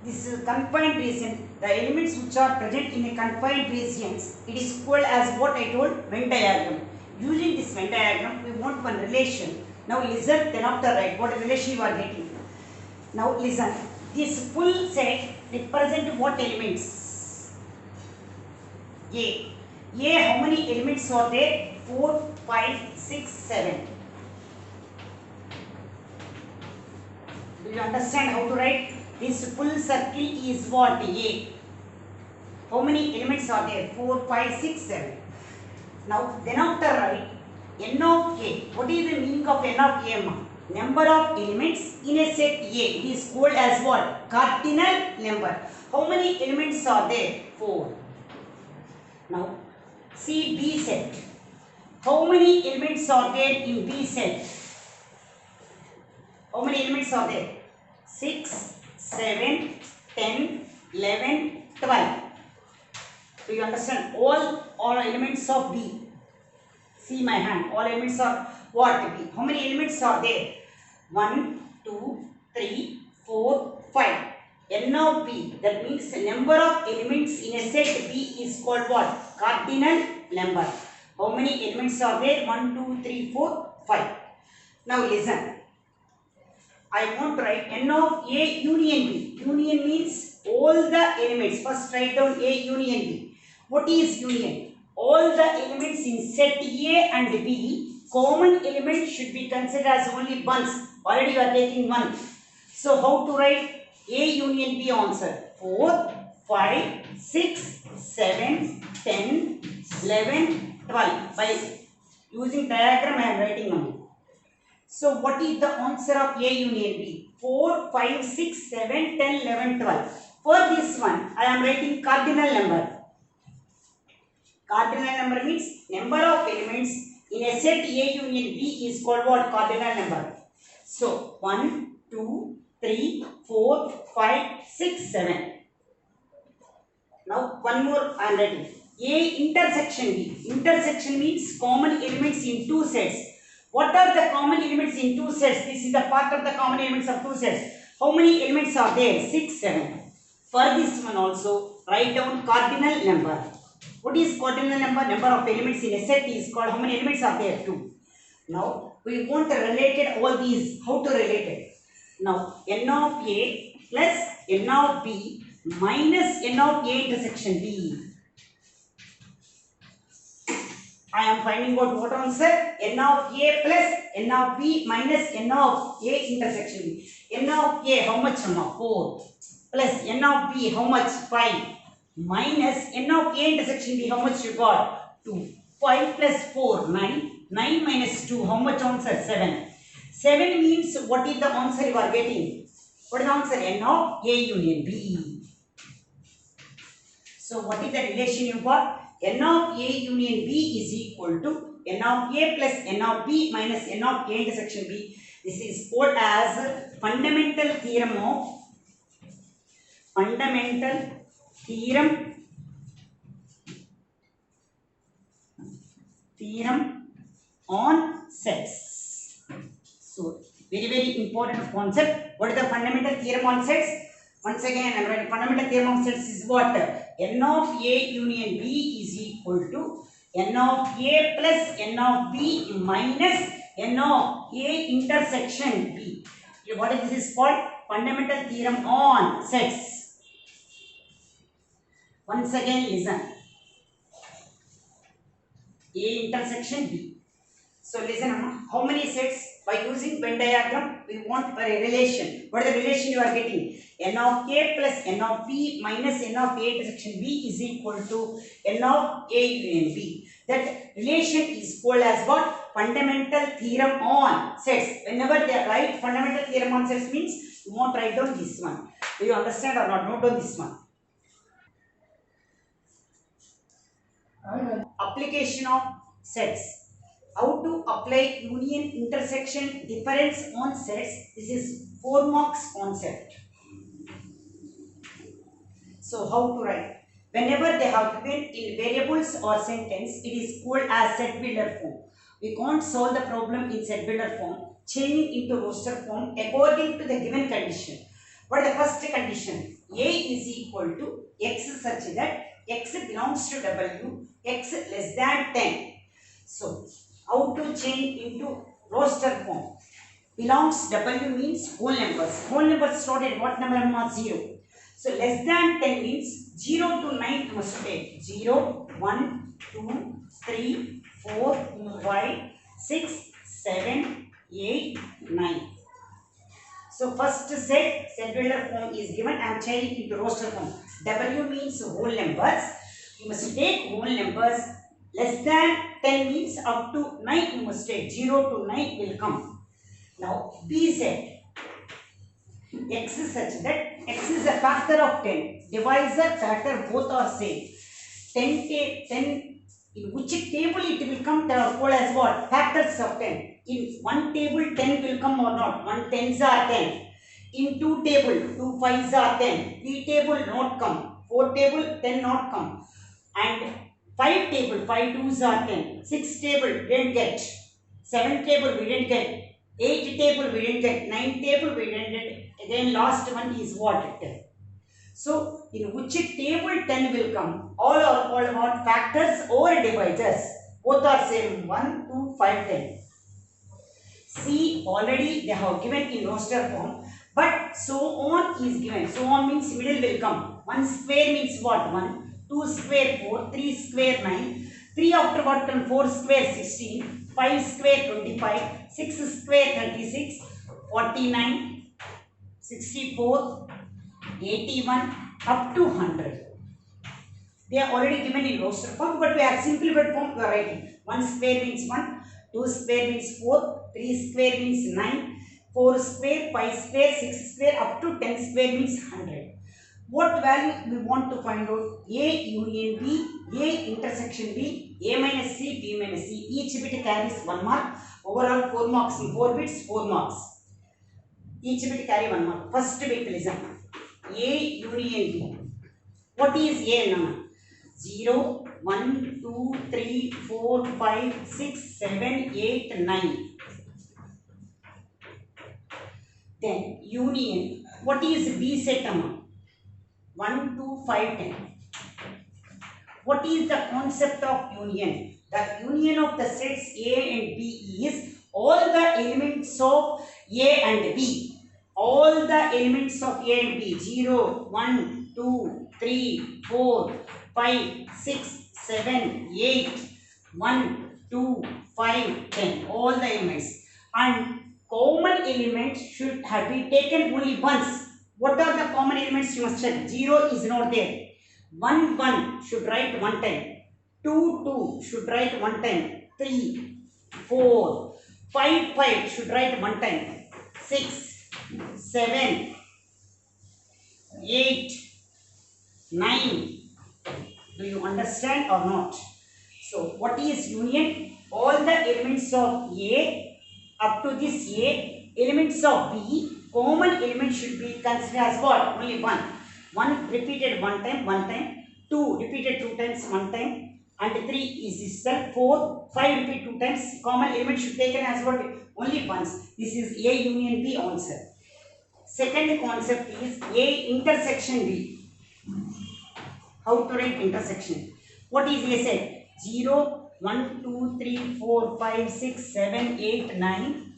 this is confined region, the elements which are present in a confined regions, it is called as what I told, Venn diagram. Using this Venn diagram, we want one relation. Now listen, then after write what relation you are getting. Now listen, this full set represent what elements? A. A, how many elements are there? 4, 5, 6, 7. Do you understand how to write? This full circle is what? A. How many elements are there? 4, 5, 6, 7. Now, then after write n of A. What is the meaning of n of A? Number of elements in a set A. It is called as what? Cardinal number. How many elements are there? 4. Now, see B set. How many elements are there in B set? How many elements are there? 6, 7, 10, 11, 12. Do you understand? All elements of B. See my hand. All elements are what? B. How many elements are there? 1, 2, 3, 4, 5. N of B. That means the number of elements in a set B is called what? Cardinal number. How many elements are there? 1, 2, 3, 4, 5. Now listen. I want to write n of A union B. Union means all the elements. First write down A union B. What is union? All the elements in set A and B, common element should be considered as only ones. Already you are taking one. So how to write A union B answer? 4, 5, 6, 7, 10, 11, 12. By using diagram I am writing only. So what is the answer of A union B? 4, 5, 6, 7, 10, 11, 12. For this one, I am writing cardinal number. Cardinal number means number of elements in a set A union B is called what? Cardinal number. So 1, 2, 3, 4, 5, 6, 7. Now one more I am writing. A intersection B. Intersection means common elements in two sets. What are the common elements in two sets? This is the part of the common elements of two sets. How many elements are there? 6, 7. For this one also, write down cardinal number. What is cardinal number? Number of elements in a set is called, how many elements are there? 2. Now, we want to relate it, all these. How to relate it? Now, n of A plus n of B minus n of A intersection B. I am finding out what answer? N of A plus N of B minus N of A intersection B. N of A how much? 4 plus N of B how much? 5 minus N of A intersection B how much you got? 2. 5 plus 4 9. 9 minus 2 how much answer? 7. 7 means what is the answer you are getting? What is the answer? N of A union B. So what is the relation you got? N of A union B is equal to N of A plus N of B minus N of A intersection B. This is called as fundamental theorem on sets. So very important concept. What is the fundamental theorem on sets? Once again I am writing fundamental theorem on sets is what? N of A union B is equal to N of A plus N of B minus N of A intersection B. What is this called? Fundamental theorem on sets. Once again listen. A intersection B. So listen, how many sets? By using Venn diagram, we want a relation. What is the relation you are getting? N of A plus N of B minus N of A intersection B is equal to N of A union B. That relation is called as what? Fundamental theorem on sets. Whenever they write fundamental theorem on sets means you won't write down this one. Do you understand or not? Note down this one. Application of sets. How to apply union, intersection, difference on sets. This is 4 marks concept. So how to write? Whenever they have given in variables or sentence, it is called as set builder form. We can't solve the problem in set builder form, changing into roster form according to the given condition. What is the first condition? A is equal to x such that x belongs to W, x less than 10. So, how to change into roster form? Belongs W means whole numbers. Whole numbers started what number? 0. So, less than 10 means 0 to 9 you must take. 0, 1, 2, 3, 4, 5, 6, 7, 8, 9. So first set builder form is given. I am changing into roster form. W means whole numbers. You must take whole numbers. Less than 10 means up to 9 you must take. 0 to 9 will come. Now B set x is such that x is a factor of 10. Divisor, factor both are same. 10 in which table it will come? They are called as what? Factors of 10. In one table 10 will come or not? 1 tens are 10. In two table 2 fives are 10. 3 table not come. 4 table 10 not come. And 5 table 5 twos are 10. 6 table didn't get. 7 table we didn't get. 8 table we didn't get. 9 table we didn't get. Again last one is what? 10. So, in which table 10 will come? All are about factors or divisors. Both are same. 1, 2, 5, 10. C already they have given in roster form. But so on is given. So on means middle will come. 1 square means what? 1. 2 square 4. 3 square 9. 3 after what comes? 4 square 16. 5 square 25. 6 square 36. 49. 64. 81 up to 100. They are already given in roster form, but we are simplified form we are writing. 1 square means 1, 2 square means 4, 3 square means 9, 4 square, 5 square, 6 square up to 10 square means 100. What value we want to find out? A union B, A intersection B, A minus C, B minus C. Each bit carries 1 mark. Overall 4 marks in 4 bits, 4 marks. Each bit carry 1 mark. First bit listen. A union B. What is A now? 0, 1, 2, 3, 4, 5, 6, 7, 8, 9. Then union. What is B set amount? 1, 2, 5, 10. What is the concept of union? The union of the sets A and B is all the elements of A and B. All the elements of A and B. 0, 1, 2, 3, 4, 5, 6, 7, 8, 1, 2, 5, 10. All the elements. And common elements should have been taken only once. What are the common elements you must check? 0 is not there. 1, 1 should write 1 time. 2, 2 should write 1 time. 3, 4, 5, 5 should write 1 time. 6, 7, 8, 9. Do you understand or not? So, what is union? All the elements of A up to this A, elements of B, common element should be considered as what? Only 1. 1 repeated 1 time, 1 time. 2 repeated 2 times, 1 time. And 3 is itself 4. 5 repeat 2 times. Common element should be taken as what? Only once. This is A union B answer. Second concept is A intersection B. How to write intersection? What is A set? 0, 1, 2, 3, 4, 5, 6, 7, 8, 9.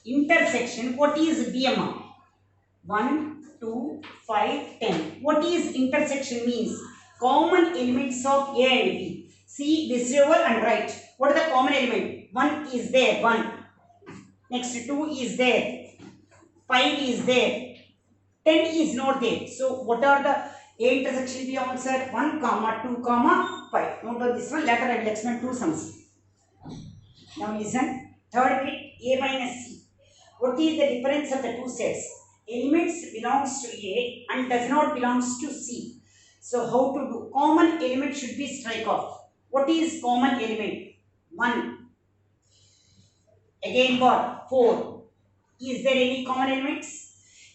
Intersection. What is B amount? 1, 2, 5, 10. What is intersection means? Common elements of A and B. See this table and write. What are the common element? 1 is there, 1. Next 2 is there. 5 is there. 10 is not there. So what are the A intersection B answer? 1, 2, 5. Note down this one. Later I will explain 2 sums. Now listen. Third bit A minus C. What is the difference of the two sets? Elements belongs to A and does not belongs to C. So how to do? Common element should be strike off. What is common element? 1. Again what? 4. Is there any common elements?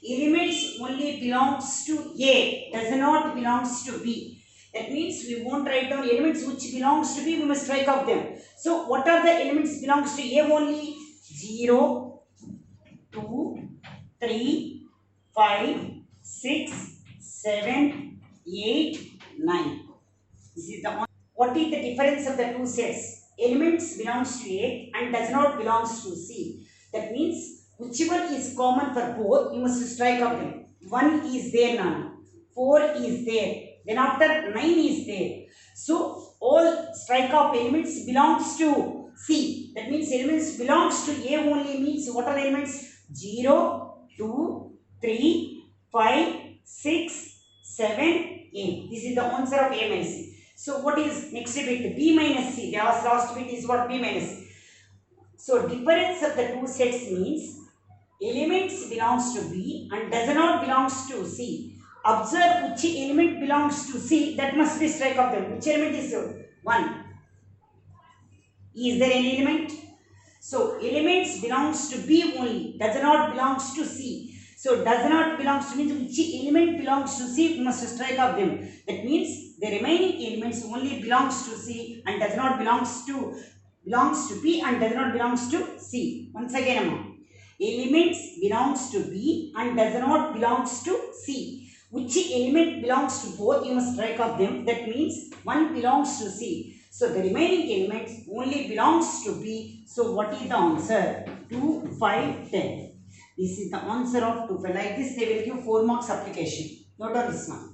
Elements only belongs to A, does not belongs to B. That means we won't write down elements which belongs to B, we must strike off them. So what are the elements belongs to A only? 0, 2, 3, 5, 6, 7, 8, 9. This is the one. What is the difference of the two sets? Elements belongs to A and does not belongs to C. That means whichever is common for both, you must strike out them. 1 is there now. 4 is there. Then after 9 is there. So all strike off elements belongs to C. That means elements belongs to A only means what are the elements? 0, 2, 3, 5, 6, 7, 8. This is the answer of A minus C. So what is next bit? B minus C. The last bit is what? B minus C. So difference of the two sets means elements belongs to B and does not belongs to C. Observe which element belongs to C, that must be strike of them. Which element is 1? Is there any element? So elements belongs to B only, does not belongs to C. So does not belongs to means which element belongs to C, we must strike of them. That means the remaining elements only belongs to C and does not belongs to B and does not belongs to C. Once again, elements belongs to B and does not belongs to C. Which element belongs to both, you must strike of them. That means one belongs to C. So the remaining elements only belongs to B. So what is the answer? 2, 5, 10. This is the answer of 2, 5. Like this they will give 4 marks application. Note on this one.